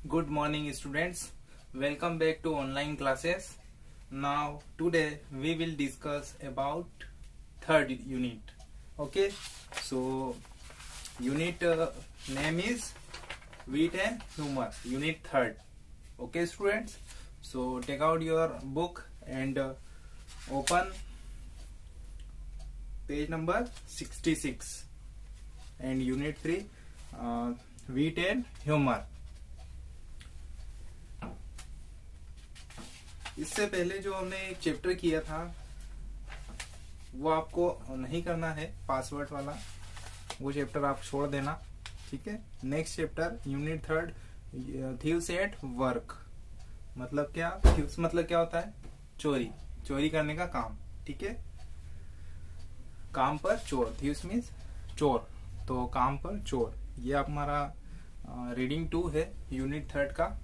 Good morning, students. Welcome back to online classes. Now, today we will discuss about third unit. Okay, so unit name is Wit and Humor. Unit third. Okay, students. So take out your book and open page number 66 and unit 3 Wit and Humor. इससे पहले जो हमने एक chapter किया था वो आपको नहीं करना है, पासवर्ड वाला वो चैप्टर आप छोड़ देना, ठीक है। Next chapter unit third thieves at work, मतलब क्या, थीव्स मतलब क्या होता है, चोरी करने का काम, ठीक है। काम पर चोर, थीव्स मीन्स चोर, तो काम पर चोर, ये हमारा रीडिंग 2 है यूनिट थर्ड का,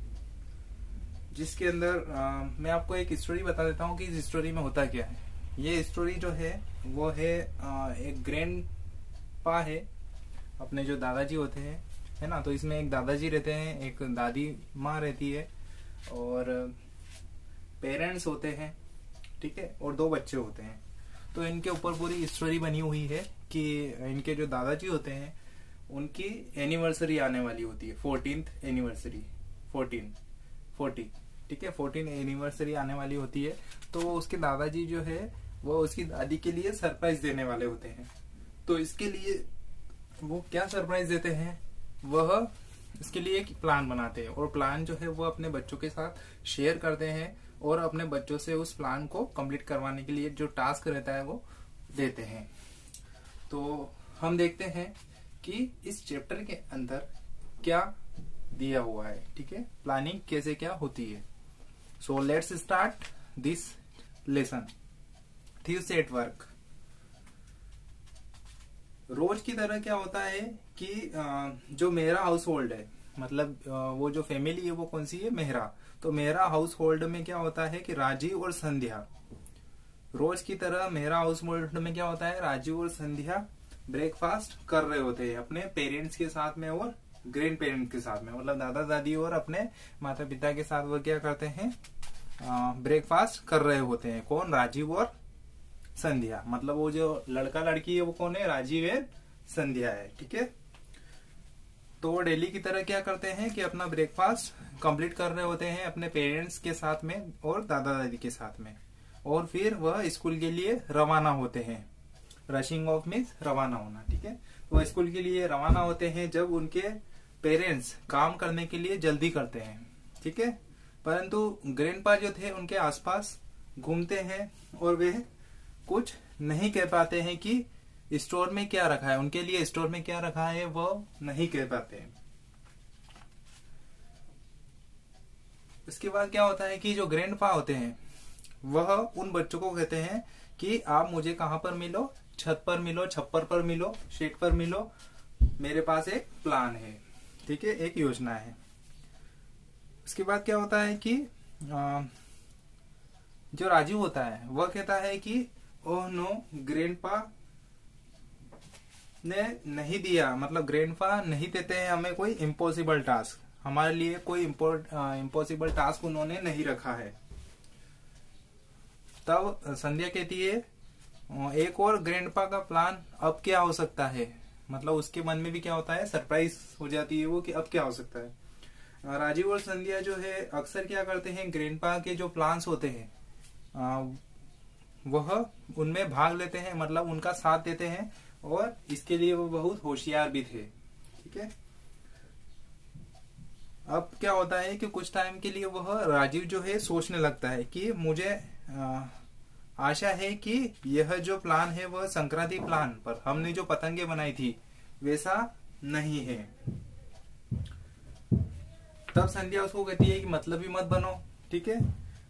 जिसके अंदर मैं आपको एक स्टोरी बता देता हूँ कि इस स्टोरी में होता क्या है। ये स्टोरी जो है वो है एक ग्रैंड पा है, अपने जो दादाजी होते हैं, है ना। तो इसमें एक दादाजी रहते हैं, एक दादी माँ रहती है और पेरेंट्स होते हैं, ठीक है, और 2 बच्चे होते हैं। तो इनके ऊपर पूरी स्टोरी बनी हुई है कि इनके जो दादाजी होते हैं उनकी एनिवर्सरी आने वाली होती है, 14th एनिवर्सरी, 40, ठीक है, 14 एनिवर्सरी आने वाली होती है। तो उसके दादाजी जो है वो उसकी दादी के लिए सरप्राइज देने वाले होते हैं। तो इसके लिए वो क्या सरप्राइज देते हैं, वह इसके लिए एक प्लान बनाते हैं और प्लान जो है वो अपने बच्चों के साथ शेयर करते हैं और अपने बच्चों से उस प्लान को कंप्लीट करवाने के लिए जो टास्क रहता है वो देते हैं। तो हम देखते हैं कि इस चैप्टर के अंदर क्या दिया हुआ है, ठीक है, प्लानिंग कैसे क्या होती है। So let's start this lesson. Thieves at work. रोज की तरह क्या होता है कि जो मेरा हाउस होल्ड है, मतलब वो जो फैमिली है वो कौन सी है, मेहरा। तो मेरा हाउस होल्ड में क्या होता है कि राजीव और संध्या, रोज की तरह मेरा हाउस होल्ड में क्या होता है, राजीव और संध्या ब्रेकफास्ट कर रहे होते हैं अपने पेरेंट्स के साथ में और ग्रैंड पेरेंट्स के साथ में, मतलब दादा दादी और अपने माता पिता के साथ वो क्या करते हैं, ब्रेकफास्ट कर रहे होते हैं। कौन, राजीव और संध्या, मतलब वो जो लड़का लड़की है वो कौन है, राजीव और संध्या है, ठीक है। तो वो डेली की तरह क्या करते हैं कि अपना ब्रेकफास्ट कंप्लीट कर रहे होते हैं अपने पेरेंट्स के साथ में और दादा दादी के साथ में, और फिर वह स्कूल के लिए रवाना होते हैं। रशिंग ऑफ मीन्स रवाना होना, ठीक है। तो स्कूल के लिए रवाना होते हैं जब उनके पेरेंट्स काम करने के लिए जल्दी करते हैं, ठीक है। परंतु ग्रैंडपा जो थे उनके आसपास घूमते हैं और वे कुछ नहीं कह पाते हैं कि स्टोर में क्या रखा है, उनके लिए स्टोर में क्या रखा है वो नहीं कह पाते हैं। उसके बाद क्या होता है कि जो ग्रैंडपा होते हैं वह उन बच्चों को कहते हैं कि आप मुझे कहां पर मिलो, छत पर मिलो, छप्पर पर मिलो, शेड पर मिलो, मेरे पास एक प्लान है, ठीक है, एक योजना है। उसके बाद क्या होता है कि जो राजीव होता है वह कहता है कि ओह नो, ग्रैंडपा ने नहीं दिया, मतलब ग्रैंडपा नहीं देते हैं हमें कोई इम्पॉसिबल टास्क, हमारे लिए कोई इम्पॉसिबल टास्क उन्होंने नहीं रखा है। तब संध्या कहती है एक और ग्रैंडपा का प्लान अब क्या हो सकता है, मतलब उसके मन में भी क्या होता है, सरप्राइज हो जाती है वो कि अब क्या हो सकता है। राजीव और संध्या जो है अक्सर क्या करते हैं, ग्रैंडपा के जो प्लान्स होते हैं वह उनमें भाग लेते हैं, मतलब उनका साथ देते हैं, और इसके लिए वो बहुत होशियार भी थे, ठीक है। अब क्या होता है कि कुछ टाइम के लिए वह राजीव जो है सोचने लगता है कि मुझे आशा है कि यह जो प्लान है वह संक्रांति प्लान पर हमने जो पतंगे बनाई थी वैसा नहीं है। तब संध्या उसको कहती है कि मतलब ही मत बनो, ठीक है,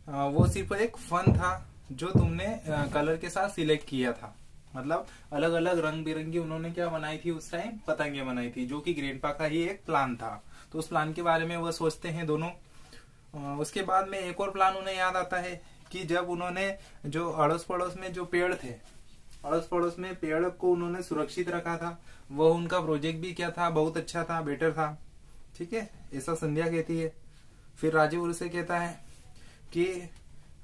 वो सिर्फ एक फन था जो तुमने कलर के साथ सिलेक्ट किया था, मतलब अलग अलग रंग बिरंगी उन्होंने क्या बनाई थी उस टाइम, पतंगे बनाई थी, जो कि ग्रैंडपा का ही एक प्लान था। तो उस प्लान के बारे में वह सोचते हैं दोनों। उसके बाद में एक और प्लान उन्हें याद आता है कि जब उन्होंने जो अड़ोस पड़ोस में जो पेड़ थे, अड़ोस पड़ोस में पेड़ को उन्होंने सुरक्षित रखा था, वह उनका प्रोजेक्ट भी क्या था, बहुत अच्छा था, बेटर था, ठीक है, ऐसा संध्या कहती है। फिर राजीव उसे कहता है कि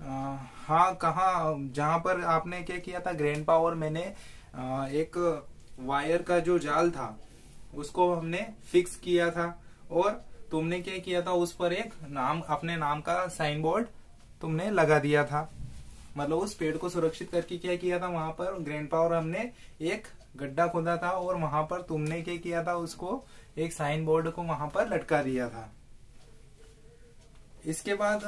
हाँ कहाँ, जहां पर आपने क्या किया था ग्रैंडपा और मैंने एक वायर का जो जाल था उसको हमने फिक्स किया था, और तुमने क्या किया था उस पर एक नाम, अपने नाम का साइन बोर्ड तुमने लगा दिया था। मतलब उस पेड़ को सुरक्षित करके क्या किया था, वहां पर ग्रैंडपा और हमने एक गड्ढा खोदा था और वहां पर तुमने क्या किया था, उसको एक साइन बोर्ड को वहां पर लटका दिया था। इसके बाद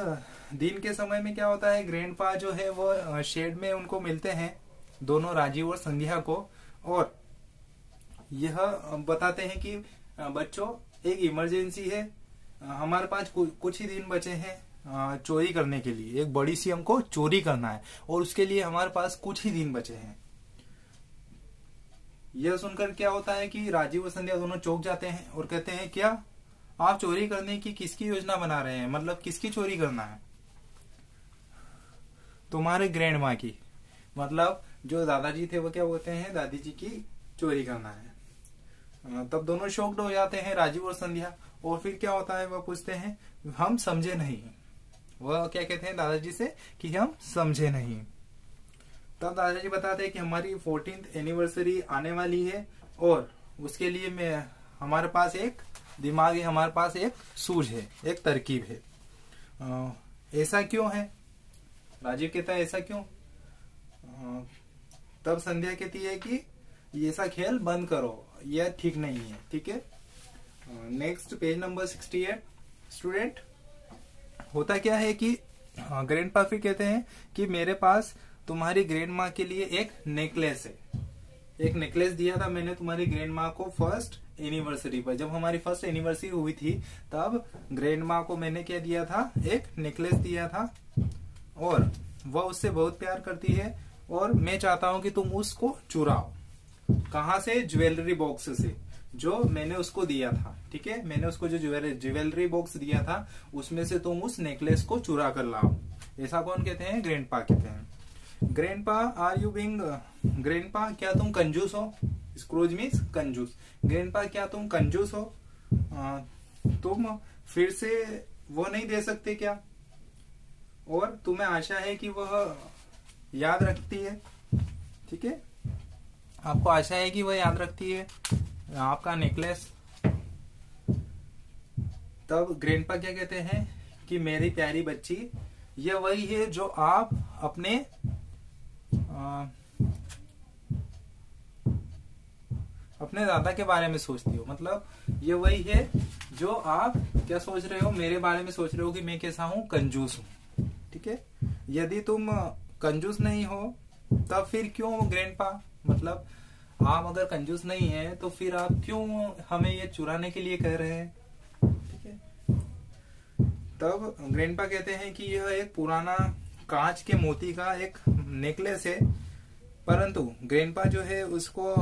दिन के समय में क्या होता है, ग्रैंडपा जो है वो शेड में उनको मिलते हैं, दोनों राजीव और संध्या को, और यह बताते हैं कि बच्चों एक इमरजेंसी है, हमारे पास कुछ ही दिन बचे हैं चोरी करने के लिए, एक बड़ी सी हमको चोरी करना है और उसके लिए हमारे पास कुछ ही दिन बचे हैं। यह सुनकर क्या होता है कि राजीव और संध्या दोनों चौंक जाते हैं और कहते हैं क्या आप चोरी करने की किसकी योजना बना रहे हैं, मतलब किसकी चोरी करना है? तुम्हारे ग्रैंड माँ की, मतलब जो दादाजी थे वो क्या बोलते हैं दादी जी की चोरी करना है। तब दोनों शॉक्ड हो जाते हैं राजीव और संध्या, और फिर क्या होता है वह पूछते हैं हम समझे नहीं। वह क्या कहते हैं दादाजी से कि हम समझे नहीं। तब दादाजी बताते हैं कि हमारी 14th एनिवर्सरी आने वाली है और उसके लिए हमारे पास एक दिमाग है, हमारे पास एक सूझ है, एक तरकीब है। ऐसा क्यों है? राजीव कहता है ऐसा क्यों? तब संध्या कहती है कि ऐसा खेल बंद करो, यह ठीक नहीं है। ठीक है, नेक्स्ट पेज नंबर 68। स्टूडेंट, होता क्या है कि ग्रैंडपा फिर कहते हैं कि मेरे पास तुम्हारी ग्रैंड माँ के लिए एक नेकलेस है, एक नेकलेस दिया था मैंने तुम्हारी ग्रैंड माँ को फर्स्ट एनिवर्सरी पर। जब हमारी फर्स्ट एनिवर्सरी हुई थी तब ग्रैंड माँ को मैंने क्या दिया था, एक नेकलेस दिया था, और वह उससे बहुत प्यार करती है और मैं चाहता हूं कि तुम उसको चुराओ। कहां से? ज्वेलरी बॉक्स से जो मैंने उसको दिया था। ठीक है, मैंने उसको जो ज्वेलरी बॉक्स दिया था उसमें से तुम उस नेकलेस को चुरा कर लाओ। ऐसा कौन कहते हैं? ग्रैंडपा कहते हैं। Grandpa are you being, grandpa क्या तुम कंजूस हो? स्क्रूज मीन्स कंजूस। ग्रैंडपा क्या तुम कंजूस हो? तुम फिर से वो नहीं दे सकते क्या? और तुम्हें आशा है कि वह याद रखती है। ठीक है, आपको आशा है कि वह याद रखती है आपका नेकलेस। तब ग्रैंडपा क्या कहते हैं कि मेरी प्यारी बच्ची, यह वही है जो आप अपने दादा के बारे में सोचती हो। मतलब ये वही है जो आप क्या सोच रहे हो, मेरे बारे में सोच रहे हो कि मैं कैसा हूं, कंजूस हूं। ठीक है, यदि तुम कंजूस नहीं हो तब फिर क्यों ग्रैंडपा, मतलब आप अगर कंजूस नहीं है तो फिर आप क्यों हमें ये चुराने के लिए कह रहे हैं? ठीक है, तब ग्रैंडपा कहते हैं कि यह एक पुराना कांच के मोती का एक नेकलेस है, परंतु ग्रैंडपा जो है उसको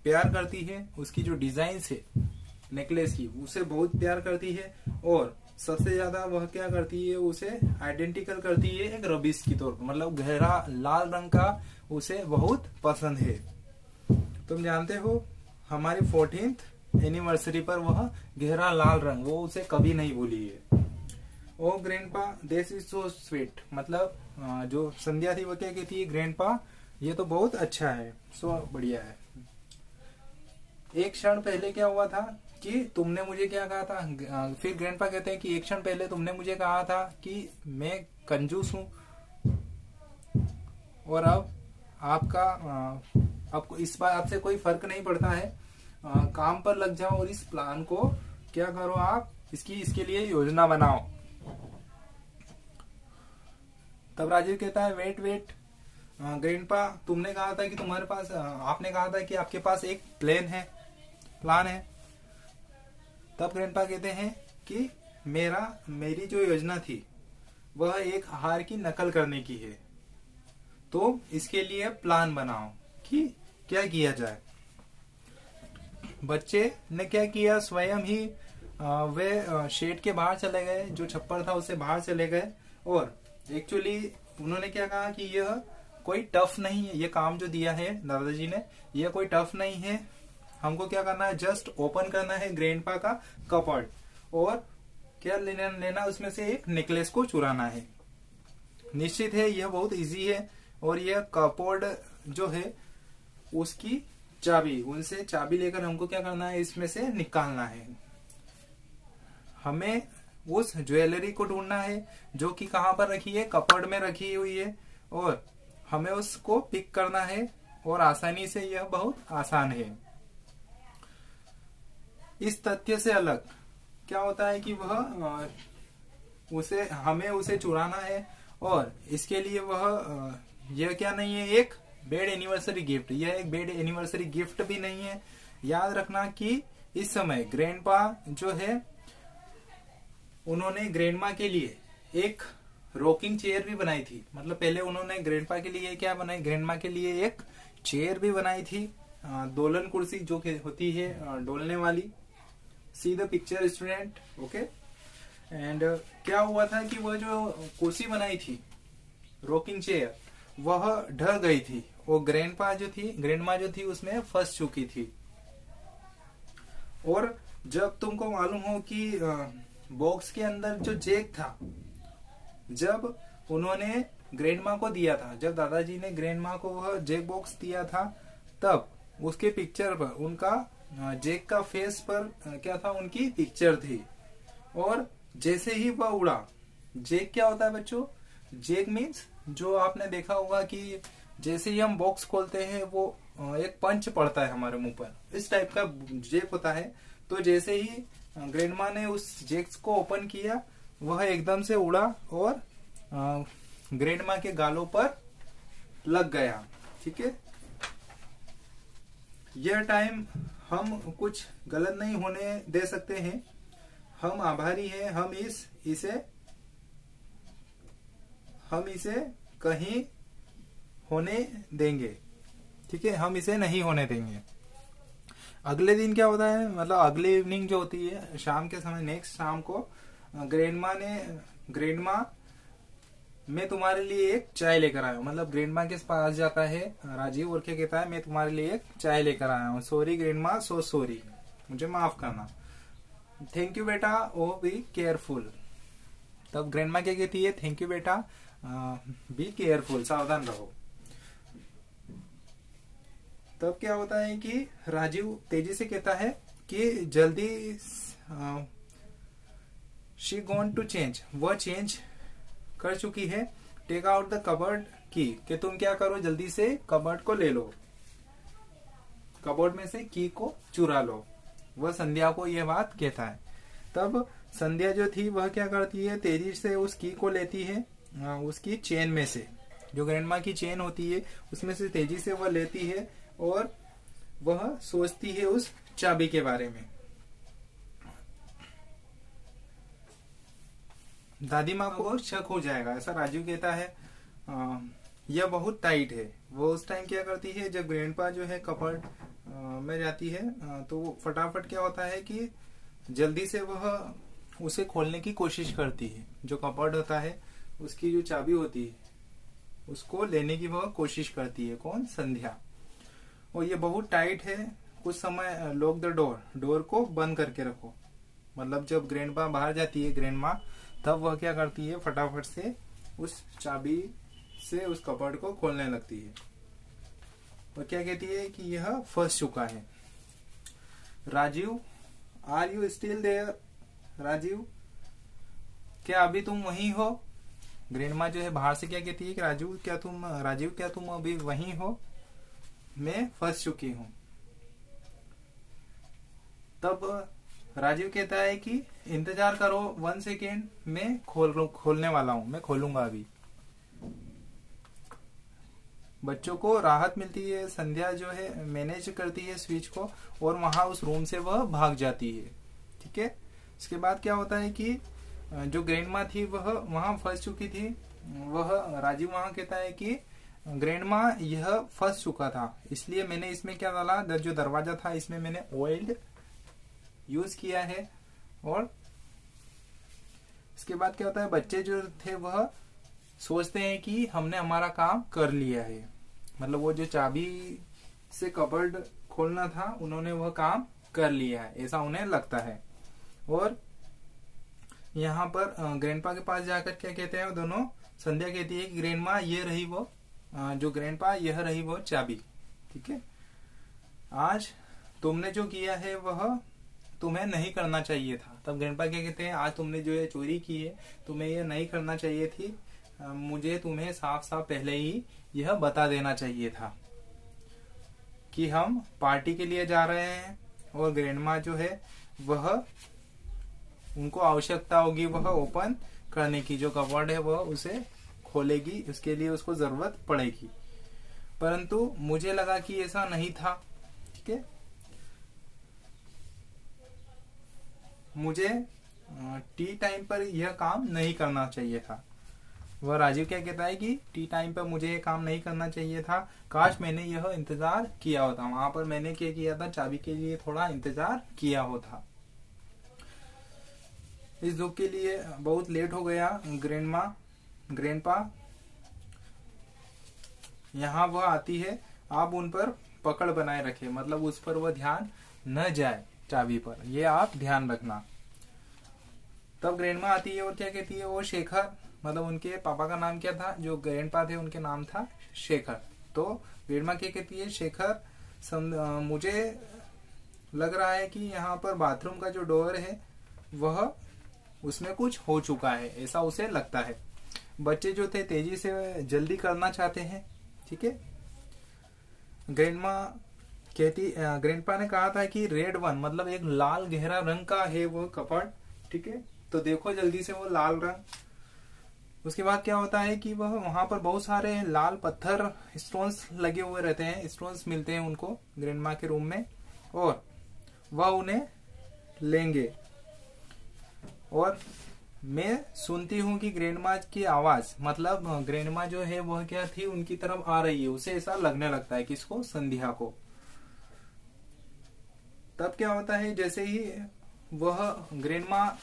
प्यार करती है, उसकी जो डिजाइन है नेकलेस की उसे बहुत प्यार करती है, और सबसे ज्यादा वह क्या करती है, उसे आइडेंटिकल करती है एक रबिश की तौर पर। मतलब गहरा लाल रंग का उसे बहुत पसंद है। तुम जानते हो हमारी 14th एनिवर्सरी पर वह गहरा लाल रंग वो उसे कभी नहीं भूली है। Oh grandpa this is so sweet, मतलब जो संध्या थी वो क्या कहती है, ग्रैंडपा ये तो बहुत अच्छा है, सो बढ़िया है। एक क्षण पहले क्या हुआ था कि तुमने मुझे क्या कहा था, फिर ग्रैंडपा कहते हैं कि एक क्षण पहले तुमने मुझे कहा था कि मैं कंजूस हूं, और अब आपको इस बात से कोई फर्क नहीं पड़ता है। काम पर लग जाओ और इस प्लान को क्या करो, आप इसके लिए योजना बनाओ। तब राजीव कहता है वेट ग्रैंडपा, तुमने कहा था कि तुम्हारे पास, आपने कहा था कि आपके पास एक प्लान है। तब ग्रैंडपा कहते हैं कि मेरी जो योजना थी वह एक हार की नकल करने की है, तो इसके लिए प्लान बनाओ कि क्या किया जाए। बच्चे ने क्या किया, स्वयं ही वे शेड के बाहर चले गए, जो छप्पर था उससे बाहर चले गए, और एक्चुअली उन्होंने क्या कहा कि यह कोई टफ नहीं है, ये काम जो दिया है दादाजी ने, यह कोई टफ नहीं है। हमको क्या करना है, जस्ट ओपन करना है ग्रैंडपा का कपबोर्ड, और क्या लेना उसमें से एक नेकलेस को चुराना है। निश्चित है यह बहुत इजी है। और यह कपबोर्ड जो है उसकी चाबी, उनसे चाबी लेकर हमको क्या करना है, इसमें से निकालना है। हमें उस ज्वेलरी को ढूंढना है जो कि कहां पर रखी है, कपबोर्ड में रखी हुई है, और हमें उसको पिक करना है। और आसानी से, यह बहुत आसान है। इस तथ्य से अलग क्या होता है कि हमें उसे चुराना है, और इसके लिए यह क्या नहीं है, एक बेड एनिवर्सरी गिफ्ट। यह एक बेड एनिवर्सरी गिफ्ट भी नहीं है। याद रखना कि इस समय ग्रैंडपा जो है, उन्होंने ग्रैंडमा के लिए एक रॉकिंग चेयर भी बनाई थी। मतलब पहले उन्होंने ग्रैंडपा के लिए क्या बनाई, ग्रैंडमा के लिए एक चेयर भी बनाई थी, दोलन कुर्सी जो होती है डोलने वाली। See the picture student, okay. And क्या हुआ था कि वह जो कुर्सी बनाई थी, रॉकिंग चेयर, वह ढह गई थी। वो ग्रैंडमा जो थी उसमें फंस चुकी थी। और जब तुमको मालूम हो कि बॉक्स के अंदर जो जैक था, जब उन्होंने ग्रैंडमा को दिया था, जब दादाजी ने ग्रैंडमा को वह जैक बॉक्स दिया था, तब उसके पिक्चर पर उनका जैक का फेस पर क्या था, उनकी पिक्चर थी। और जैसे ही वह उड़ा, जैक क्या होता है बच्चों, जैक मीन्स जो आपने देखा होगा कि जैसे ही हम बॉक्स खोलते हैं वो एक पंच पड़ता है हमारे मुंह पर, इस टाइप का जैक होता है। तो जैसे ही ग्रैंडमा ने उस जैक को ओपन किया, वह एकदम से उड़ा और ग्रैंडमा के गालों पर लग गया। ठीक है, यह टाइम हम कुछ गलत नहीं होने दे सकते हैं। हम आभारी हैं, हम इसे कहीं होने देंगे। ठीक है, हम इसे नहीं होने देंगे। अगले दिन क्या होता है, मतलब अगली इवनिंग जो होती है, शाम के समय, नेक्स्ट शाम को ग्रैंडमा मैं तुम्हारे लिए एक चाय लेकर आया हूँ। मतलब ग्रैंडमा के पास जाता है राजीव और क्या कहता है, मैं तुम्हारे लिए एक चाय लेकर आया हूँ। सॉरी ग्रैंडमा, सो सॉरी, मुझे माफ करना। थैंक यू बेटा, ओ बी केयरफुल। तब ग्रैंडमा क्या कहती है, थैंक यू बेटा, बी केयरफुल, सावधान रहो। तब क्या होता है कि राजीव तेजी से कहता है कि जल्दी शी गोन टू चेंज, वह चेंज कर चुकी है। टेक आउट द कबर्ड की, कि तुम क्या करो, जल्दी से कबर्ड को ले लो, कबर्ड में से की को चुरा लो। वह संध्या को यह बात कहता है। तब संध्या जो थी वह क्या करती है, तेजी से उस की को लेती है, उसकी चेन में से, जो ग्रैंडमा की चेन होती है उसमें से तेजी से वह लेती है, और वह सोचती है उस चाबी के बारे में। दादी माँ को शक हो जाएगा, ऐसा राजू कहता है। यह बहुत टाइट है। वो उस टाइम क्या करती है, जब ग्रैंडपा जो है कपबोर्ड में जाती है, तो फटाफट क्या होता है कि जल्दी से वह उसे खोलने की कोशिश करती है। जो कपबोर्ड होता है उसकी जो चाबी होती है उसको लेने की वह कोशिश करती है। कौन, संध्या। और ये बहुत टाइट है। कुछ समय लॉक द डोर को बंद करके रखो। मतलब जब ग्रैंडपा बाहर जाती है, ग्रैंडमा, तब वह क्या करती है, फटाफट से उस चाबी से उस कपबोर्ड को खोलने लगती है। और क्या कहती है कि यह फंस चुका है। Rajiv, are you still there? Rajiv, क्या अभी तुम वहीं हो? ग्रैंडमा जो है बाहर से क्या कहती है कि राजीव क्या तुम अभी वहीं हो? मैं फंस चुकी हूं। तब राजीव कहता है कि इंतजार करो 1 सेकेंड, मैं खोलने वाला हूं, मैं खोलूंगा अभी। बच्चों को राहत मिलती है। संध्या जो है मैनेज करती है स्विच को, और वहां उस रूम से वह भाग जाती है। ठीक है, इसके बाद क्या होता है कि जो ग्रैंडमा थी वह वहां फंस चुकी थी। वह राजीव वहां कहता है कि ग्रैंडमा यह फंस चुका था, इसलिए मैंने इसमें क्या डाला, जो दरवाजा था इसमें मैंने ऑयल यूज किया है। और इसके बाद क्या होता है, बच्चे जो थे वह सोचते हैं कि हमने हमारा काम कर लिया है। मतलब वो जो चाबी से कबर्ड खोलना था, उन्होंने वह काम कर लिया है, ऐसा उन्हें लगता है। और यहाँ पर ग्रैंडपा के पास जाकर क्या कहते हैं दोनों, संध्या कहती है कि ग्रैंडमा ये रही वो जो ग्रैंडपा यह रही वो चाबी, ठीक है, आज तुमने जो किया है वह तुम्हें नहीं करना चाहिए था। तब ग्रैंडपा क्या कहते हैं, आज तुमने जो ये चोरी की है तुम्हें ये नहीं करना चाहिए थी, मुझे तुम्हें साफ साफ पहले ही यह बता देना चाहिए था कि हम पार्टी के लिए जा रहे हैं और ग्रैंडमा जो है वह उनको आवश्यकता होगी वह ओपन करने की, जो कवर्ड है वह उसे खोलेगी, उसके लिए उसको जरूरत पड़ेगी, परंतु मुझे लगा कि ऐसा नहीं था, ठीक है, मुझे टी टाइम पर यह काम नहीं करना चाहिए था। वह राजीव क्या कहता है कि टी टाइम पर मुझे ये काम नहीं करना चाहिए था, काश मैंने यह इंतजार किया होता, वहां पर मैंने क्या किया था, चाबी के लिए थोड़ा इंतजार किया होता। इस दुख के लिए बहुत लेट हो गया ग्रैंडपा यहाँ वह आती है, आप उन पर पकड़ बनाए रखे, मतलब उस पर वह ध्यान न जाए चाबी पर, ये आप ध्यान रखना। तब ग्रैंडमा आती है और क्या कहती है, वो शेखर, मतलब उनके पापा का नाम क्या था, जो ग्रैंडपा थे उनके नाम था शेखर, तो ग्रैंडमा क्या कहती है, शेखर मुझे लग रहा है कि यहाँ पर बाथरूम का जो डोर है वह उसमें कुछ हो चुका है, ऐसा उसे लगता है। बच्चे जो थे तेजी से जल्दी करना चाहते हैं, ठीक है। ग्रैंडपा ने कहा था कि रेड वन, मतलब एक लाल गहरा रंग का है वो कपड़, ठीक है, तो देखो जल्दी से वो लाल रंग। उसके बाद क्या होता है कि वह वहां पर बहुत सारे लाल पत्थर स्टोन्स लगे हुए रहते हैं, स्टोन्स मिलते हैं उनको ग्रैंडमा के रूम में, और वह उन्हें लेंगे। और मैं सुनती हूँ कि ग्रैंडमा की आवाज, मतलब ग्रैंडमा जो है वह क्या थी, उनकी तरफ आ रही है, उसे ऐसा लगने लगता है, किसको, संध्या को। तब क्या होता है, जैसे ही वह ग्रैंडमा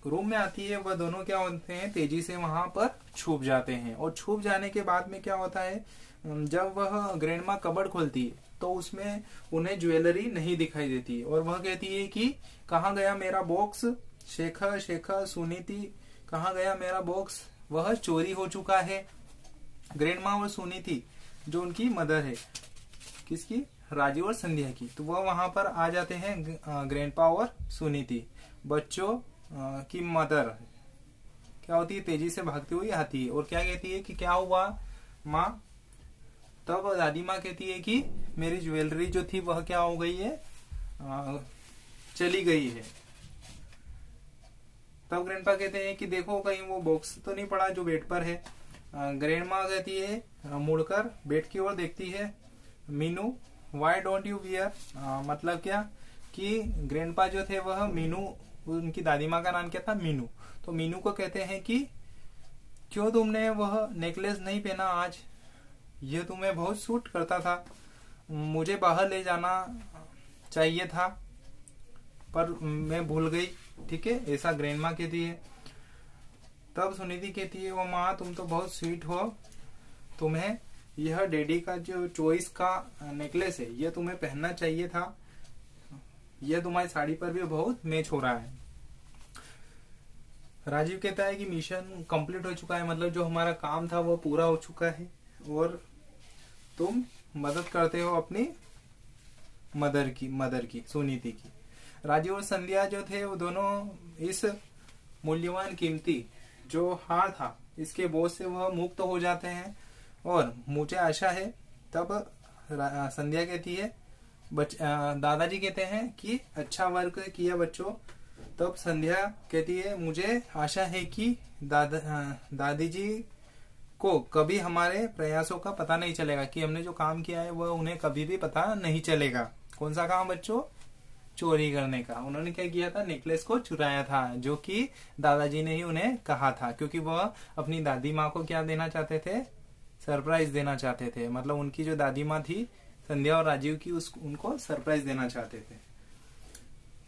रूम में आती है, वह दोनों क्या होते हैं, तेजी से वहां पर छुप जाते हैं। और छुप जाने के बाद में क्या होता है, जब वह ग्रैंडमा कबर्ड खोलती है तो उसमें उन्हें ज्वेलरी नहीं दिखाई देती, और वह कहती है कि कहाँ गया मेरा बॉक्स, शेखर शेखर सुनीति कहाँ गया मेरा बॉक्स, वह चोरी हो चुका है। ग्रैंडमा और सुनीति जो उनकी मदर है, किसकी, राजीव और संध्या की, तो वह वहां पर आ जाते हैं। ग्रैंडपा और सुनीति बच्चों की मदर क्या होती है, तेजी से भागती हुई आती है और क्या कहती है कि क्या हुआ माँ। तब दादी माँ कहती है कि मेरी ज्वेलरी जो थी वह क्या हो गई है, चली गई है। तब ग्रैंडपा कहते हैं कि देखो कहीं वो बॉक्स तो नहीं पड़ा जो बेड पर है। ग्रैंडमा कहती है, मुड़कर बेड की ओर देखती है, Meenu why don't you wear, मतलब क्या कि ग्रैंडपा जो थे वह मीनू, उनकी दादी माँ का नाम क्या था, मीनू, तो मीनू को कहते हैं कि क्यों तुमने वह नेकलेस नहीं पहना आज, यह तुम्हें बहुत सूट करता था, मुझे बाहर ले जाना चाहिए था पर मैं भूल गई, ठीक है, ऐसा ग्रैंडमा कहती है। तब सुनीति कहती है, वो माँ तुम तो बहुत स्वीट हो, तुम्हें यह डैडी का जो चॉइस का नेकलेस है यह तुम्हें पहनना चाहिए था, यह तुम्हारी साड़ी पर भी बहुत मैच हो रहा है। राजीव कहता है कि मिशन कंप्लीट हो चुका है, मतलब जो हमारा काम था वो पूरा हो चुका है और तुम मदद करते हो अपनी मदर की सुनीति की। राजीव और संध्या जो थे वो दोनों इस मूल्यवान कीमती जो हार था इसके बोझ से वह मुक्त हो जाते हैं और मुझे आशा है। तब संध्या कहती है, दादाजी कहते हैं कि अच्छा वर्क किया बच्चों। तब संध्या कहती है, मुझे आशा है कि दादी जी को कभी हमारे प्रयासों का पता नहीं चलेगा, कि हमने जो काम किया है वह उन्हें कभी भी पता नहीं चलेगा। कौन सा काम बच्चों, चोरी करने का। उन्होंने क्या किया था, नेकलेस को चुराया था, जो कि दादाजी ने ही उन्हें कहा था, क्योंकि वह अपनी दादी माँ को क्या देना चाहते थे, सरप्राइज देना चाहते थे। मतलब उनकी जो दादी माँ थी संध्या और राजीव की, उनको सरप्राइज देना चाहते थे।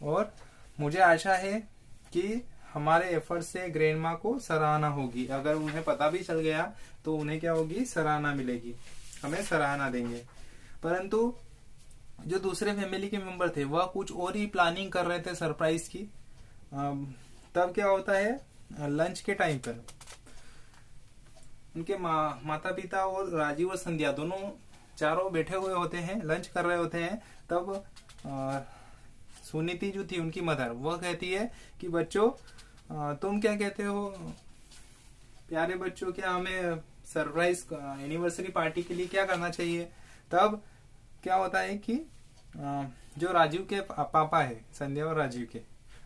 और मुझे आशा है कि हमारे एफर्ट से ग्रैंडमा को सराहना होगी। अगर उन्हें पता भी चल गया तो उन्हें क्या होगी, सराहना मिलेगी, हमें सराहना देंगे। परंतु जो दूसरे फैमिली के मेंबर थे वह कुछ और ही प्लानिंग कर रहे थे सरप्राइज की। तब क्या होता है, लंच के टाइम पर उनके माता पिता और राजीव और संध्या दोनों चारों बैठे हुए होते हैं, लंच कर रहे होते हैं। तब सुनीति जो थी उनकी मदर, वह कहती है कि बच्चों तुम क्या कहते हो प्यारे बच्चों, क्या हमें सरप्राइज एनिवर्सरी पार्टी के लिए क्या करना चाहिए। तब क्या होता है कि जो राजीव के पापा है, संध्या और राजीव के,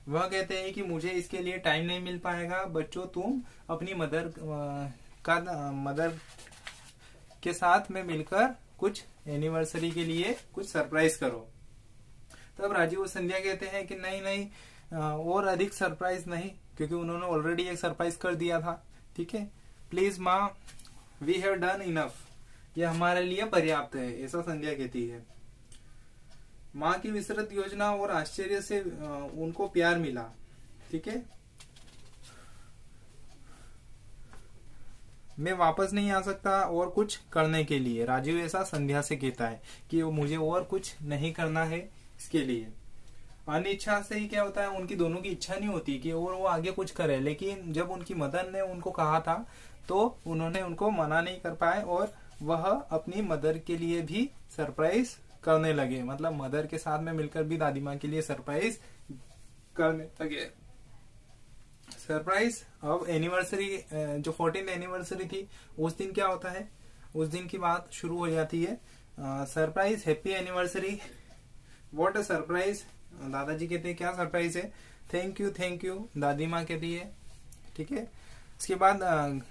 वह कहते हैं कि मुझे इसके लिए टाइम नहीं मिल पाएगा, बच्चों तुम अपनी मदर के साथ में मिलकर कुछ एनिवर्सरी के लिए कुछ सरप्राइज करो। तब राजीव और संध्या कहते हैं कि नहीं नहीं, और अधिक सरप्राइज नहीं, क्योंकि उन्होंने ऑलरेडी एक सरप्राइज कर दिया था। ठीक है, प्लीज माँ, वी हैव डन इनफ, यह हमारे लिए पर्याप्त है, ऐसा संध्या कहती है। माँ की विस्तृत योजना और आश्चर्य से उनको प्यार मिला। ठीक है, मैं वापस नहीं आ सकता और कुछ करने के लिए, राजीव ऐसा संध्या से कहता है कि वो मुझे और कुछ नहीं करना है इसके लिए। अनिच्छा से ही क्या होता है, उनकी दोनों की इच्छा नहीं होती कि और वो आगे कुछ करे, लेकिन जब उनकी मदर ने उनको कहा था तो उन्होंने उनको मना नहीं कर पाए और वह अपनी मदर के लिए भी सरप्राइज करने लगे। मतलब मदर के साथ में मिलकर भी दादी माँ के लिए सरप्राइज करने लगे। सरप्राइज अब एनिवर्सरी, जो 14th एनिवर्सरी थी, उस दिन क्या होता है, उस दिन की बात शुरू हो जाती है। Surprise, happy anniversary, what a surprise. दादाजी कहते हैं क्या सरप्राइज है, थैंक यू दादी माँ कहती है। ठीक है, इसके बाद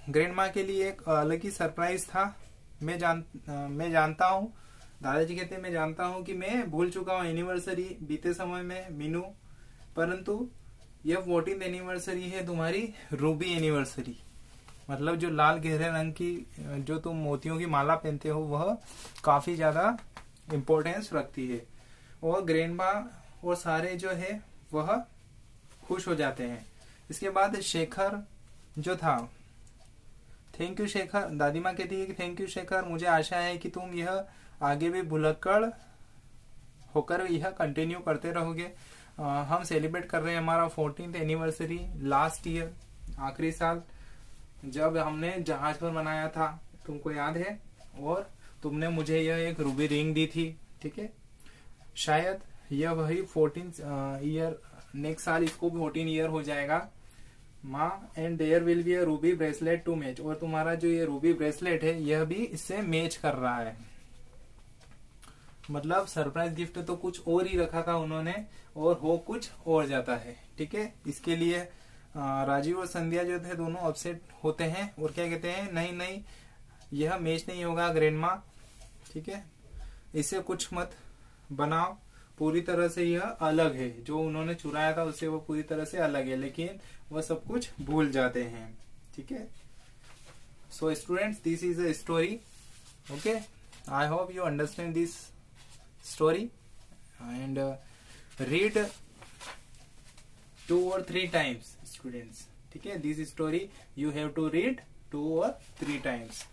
ग्रैंड माँ के लिए एक अलग ही सरप्राइज था। मैं जानता हूँ, दादाजी कहते हैं मैं जानता हूँ कि मैं भूल चुका हूँ एनिवर्सरी बीते समय में मीनू, परंतु यह 14th एनिवर्सरी है तुम्हारी रूबी एनिवर्सरी। मतलब जो लाल गहरे रंग की जो तुम मोतियों की माला पहनते हो वह काफी ज्यादा इम्पोर्टेंस रखती है। और ग्रैंडमा और सारे जो है वह खुश हो जाते हैं। इसके बाद शेखर जो था, थैंक यू शेखर, दादी माँ कहती है कि थैंक यू शेखर, मुझे आशा है कि तुम यह आगे भी भुलक्कड़ होकर यह कंटिन्यू करते रहोगे। हम सेलिब्रेट कर रहे हैं हमारा 14th एनिवर्सरी। लास्ट ईयर, आखिरी साल, जब हमने जहाज पर मनाया था, तुमको याद है, और तुमने मुझे यह एक रूबी रिंग दी थी। ठीक है, शायद यह वही 14th ईयर, नेक्स्ट साल इसको भी 14 ईयर हो जाएगा माँ। And there will be a ruby bracelet to match, और तुम्हारा जो ये रूबी ब्रेसलेट है यह भी इससे मैच कर रहा है। मतलब सरप्राइज गिफ्ट तो कुछ और ही रखा था उन्होंने और हो कुछ और जाता है। ठीक है, इसके लिए राजीव और संध्या जो थे दोनों अपसेट होते हैं और क्या कहते हैं, नहीं नहीं यह मैच नहीं होगा ग्रैंडमा। ठीक है, इससे कुछ मत बनाओ, पूरी तरह से यह अलग है, जो उन्होंने चुराया था उससे वो पूरी तरह से अलग है, लेकिन वह सब कुछ भूल जाते हैं। ठीक है, so students, this is a story. Okay, I hope you understand this story and read 2 or 3 times students. ठीक है, this story you have to read 2 or 3 times.